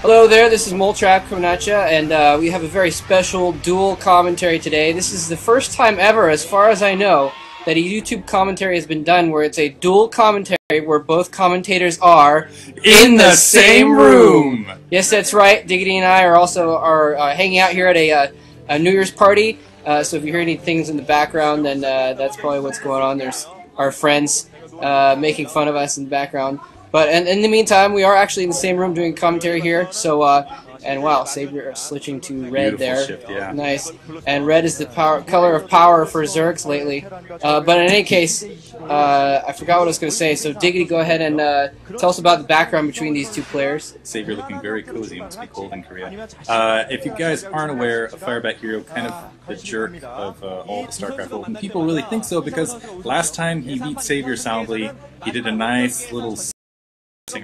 Hello there, this is Moletrap coming at ya, and we have a very special dual commentary today. This is the first time ever, as far as I know, that a YouTube commentary has been done where it's a dual commentary where both commentators are in the same room. Yes, that's right. Diggity and I are also hanging out here at a New Year's party. So if you hear any things in the background, then that's probably what's going on. There's our friends making fun of us in the background. But in the meantime, we are actually in the same room doing commentary here. So and wow, Savior switching to red. Beautiful there. Shift, yeah. Nice. And red is the color of power for Zerks lately. But in any case, I forgot what I was going to say. So Diggity, go ahead and tell us about the background between these two players. Savior looking very cozy. It must be cold in Korea. If you guys aren't aware, of FireBatHero, kind of the jerk of all the StarCraft world, and people really think so because last time he beat Savior soundly, he did a nice little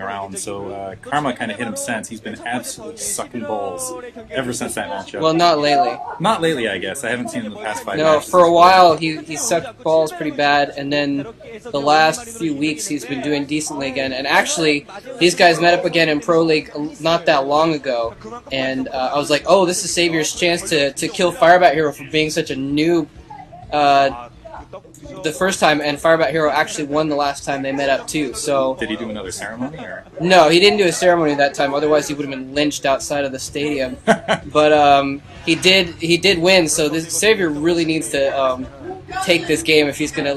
around, so karma kind of hit him since. He's been absolutely sucking balls ever since that matchup. Well, not lately. Not lately, I guess. I haven't seen him in the past 5 No, matches. for a while he sucked balls pretty bad, and then the last few weeks he's been doing decently again. And actually, these guys met up again in Pro League not that long ago, and I was like, oh, this is Savior's chance to kill FireBatHero for being such a noob the first time, and FireBatHero actually won the last time they met up too. So did he do another ceremony? Or? No, he didn't do a ceremony that time. Otherwise, he would have been lynched outside of the stadium. But he did win. So this Savior really needs to take this game if he's gonna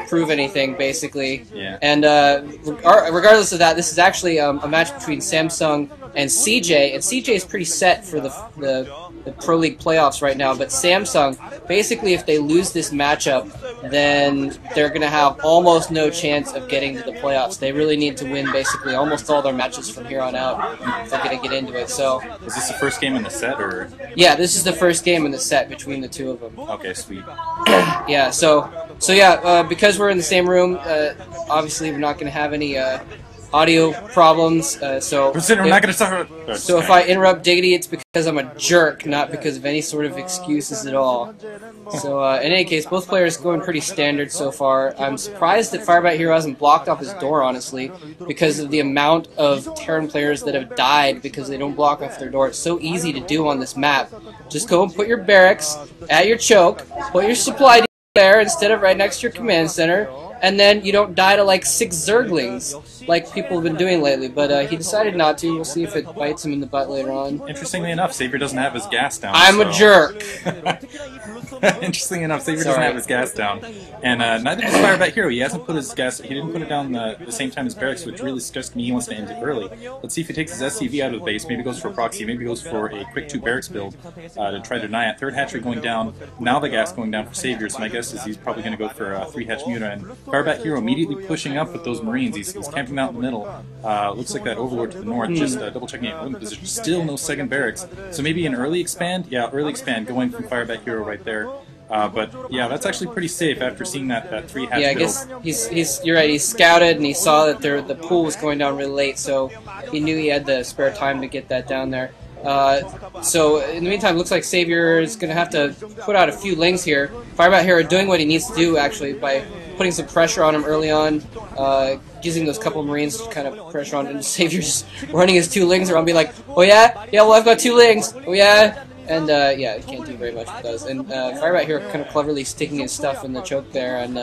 prove anything, basically. Yeah. And regardless of that, this is actually a match between Samsung and CJ, and CJ is pretty set for the Pro League playoffs right now, but Samsung, basically if they lose this matchup, then they're going to have almost no chance of getting to the playoffs. They really need to win basically almost all their matches from here on out if they're going to get into it. So, is this the first game in the set, or? Yeah, this is the first game in the set between the two of them. Okay, sweet. Yeah, so yeah, because we're in the same room, obviously we're not going to have any audio problems, so if I interrupt Diggity, it's because I'm a jerk, not because of any sort of excuses at all. So in any case, both players going pretty standard so far. I'm surprised that FireBatHero hasn't blocked off his door, honestly, because of the amount of Terran players that have died because they don't block off their door. It's so easy to do on this map. Just go and put your barracks at your choke, put your supply there instead of right next to your command center, and then you don't die to like 6 Zerglings like people have been doing lately, but he decided not to. We'll see if it bites him in the butt later on. Interestingly enough, Savior doesn't have his gas down. I'm a jerk. Interestingly enough, Savior doesn't have his gas down, and neither does FireBatHero. He hasn't put his gas. He didn't put it down the same time as barracks, which really suggests to me he wants to end it early. Let's see if he takes his SCV out of the base. Maybe goes for a proxy. Maybe goes for a quick 2 barracks build to try to deny it. 3rd hatchery going down. Now the gas going down for Savior. So my guess is he's probably going to go for a 3 hatch Muta, and FireBatHero immediately pushing up with those Marines. He's camping out in the middle. Looks like that Overlord to the north, just double checking in position. Still no 2nd barracks. So maybe an early expand? Yeah, early expand going from FireBatHero right there. But yeah, that's actually pretty safe after seeing that 3 hatch build. Yeah, I guess you're right. He scouted and he saw that the pool was going down really late, so he knew he had the spare time to get that down there. So in the meantime, it looks like Savior is going to have to put out a few lings here. FireBatHero doing what he needs to do actually by putting some pressure on him early on, using those couple of Marines to kind of pressure on him. Savior's running his 2 lings around, be like, oh yeah, well I've got 2 lings, oh yeah, and yeah, he can't do very much with those. And FireBatHero kind of cleverly sticking his stuff in the choke there and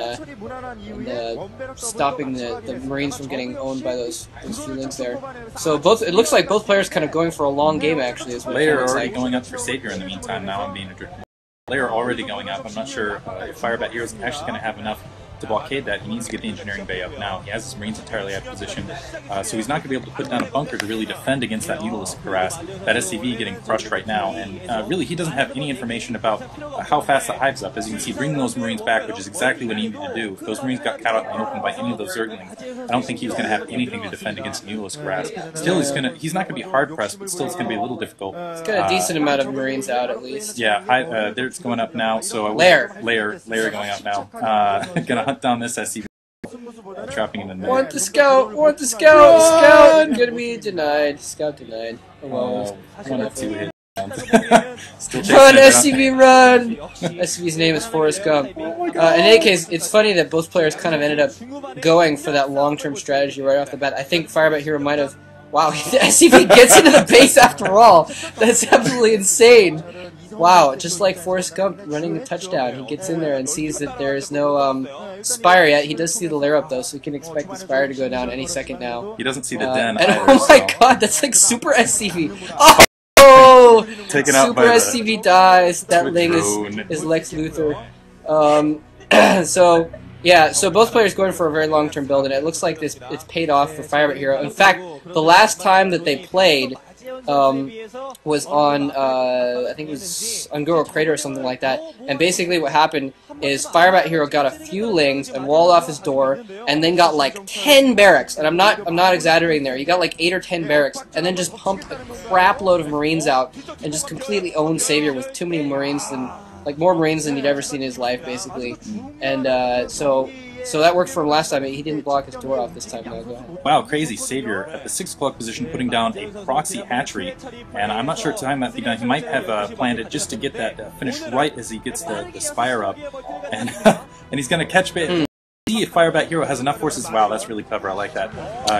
stopping the Marines from getting owned by those few lings there. So it looks like both players kind of going for a long game actually. Is what Layer already going up for Savior in the meantime. Now I'm being a jerk. Layer already going up. I'm not sure if FireBatHero is actually going to have enough to blockade that. He needs to get the engineering bay up now. He has his Marines entirely out of position, so he's not going to be able to put down a bunker to really defend against that Mutalistic harass. That SCV getting crushed right now, and really he doesn't have any information about how fast the hive's up. As you can see, bringing those Marines back, which is exactly what he needed to do. If those Marines got caught out in the open by any of those Zerglings, I don't think he was going to have anything to defend against the Mutalistic harass. Still, he's not going to be hard pressed, but still it's going to be a little difficult. He's got a decent amount of Marines out at least. Yeah, there it's going up now. So Layer going up now. Gonna hunt down this SCV. Trapping in the net. Want the scout! Want the scout! Scout! Gonna be denied. Scout denied. Oh well. Run, SCV, run! SCV's name is Forrest Gump. In any case, it's funny that both players kind of ended up going for that long-term strategy right off the bat. I think FireBatHero might have Wow, the SCV gets into the base after all. That's absolutely insane. Wow, just like Forrest Gump running a touchdown, he gets in there and sees that there is no Spire yet. He does see the lair up though, so we can expect the Spire to go down any second now. He doesn't see the den and either, oh my god, that's like Super SCV. Oh! Taken out Super by SCV dies. That Ling is Lex Luthor. So yeah, so both players going for a very long-term build, and it looks like it's paid off for FireBatHero. In fact, the last time that they played was on, I think it was on Goro Crater or something like that, and basically what happened is FireBatHero got a few Lings and walled off his door, and then got like 10 barracks, and I'm not exaggerating there, he got like 8 or 10 barracks, and then just pumped a crap load of Marines out, and just completely owned Savior with too many Marines than, like more Marines than he'd ever seen in his life, basically, and so that worked for him last time. He didn't block his door off this time, though. Go ahead. Wow, crazy. Savior at the 6 o'clock position putting down a proxy hatchery. And I'm not sure what time that be done. He might have planned it just to get that finished right as he gets the Spire up. And and he's going to catch bait. See if FireBatHero has enough forces. Wow, that's really clever. I like that.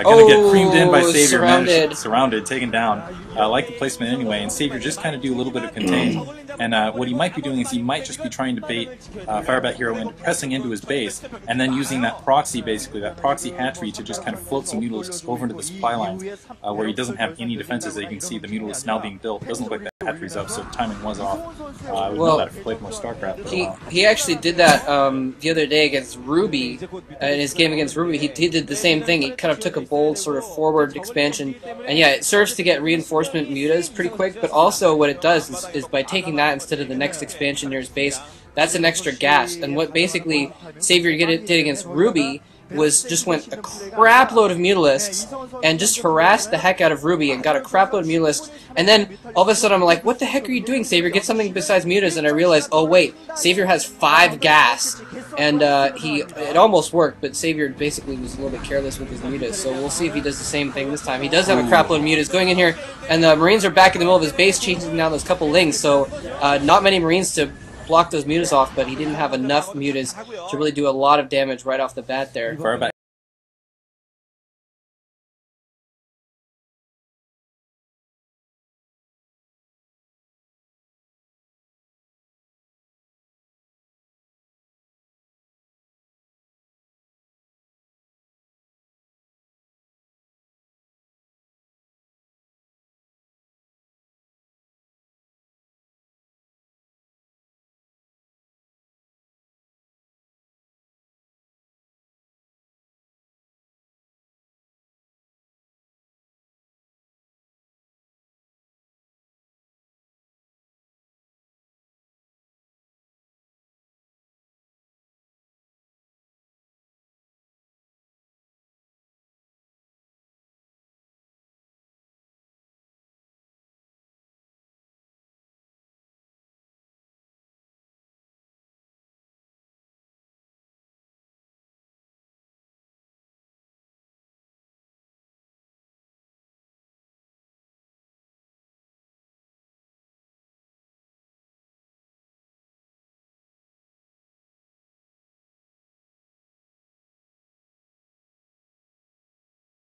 Gonna get creamed in by Savior, surrounded, taken down. I like the placement anyway, and Savior just kind of do a little bit of contain. And what he might be doing is he might just be trying to bait FireBatHero into pressing into his base, and then using that proxy, basically, that proxy hatchery to just kind of float some Mutalisks over into the supply lines, where he doesn't have any defenses. That you can see the Mutalisks now being built. It doesn't look like the hatchery's up, so timing was off. I would know that if he played more StarCraft. He actually did that the other day against Ruby. In his game against Ruby, he did the same thing. He kind of took a bold sort of forward expansion, and yeah, it serves to get reinforcement mutas pretty quick, but also what it does is by taking that instead of the next expansion near his base, that's an extra gas. And what basically Savior did against Ruby was just went a crap load of Mutalisks and just harassed the heck out of Ruby and got a crap load of Mutalisks, and then all of a sudden I'm like, what the heck are you doing, Savior? Get something besides mutas. And I realized, oh wait, Savior has 5 gas, and it almost worked, but Savior basically was a little bit careless with his mutas, so we'll see if he does the same thing this time. He does have a crap load of mutas going in here, and the Marines are back in the middle of his base chasing down those couple Lings, so not many Marines to block those mutas off, but he didn't have enough mutas to really do a lot of damage right off the bat there.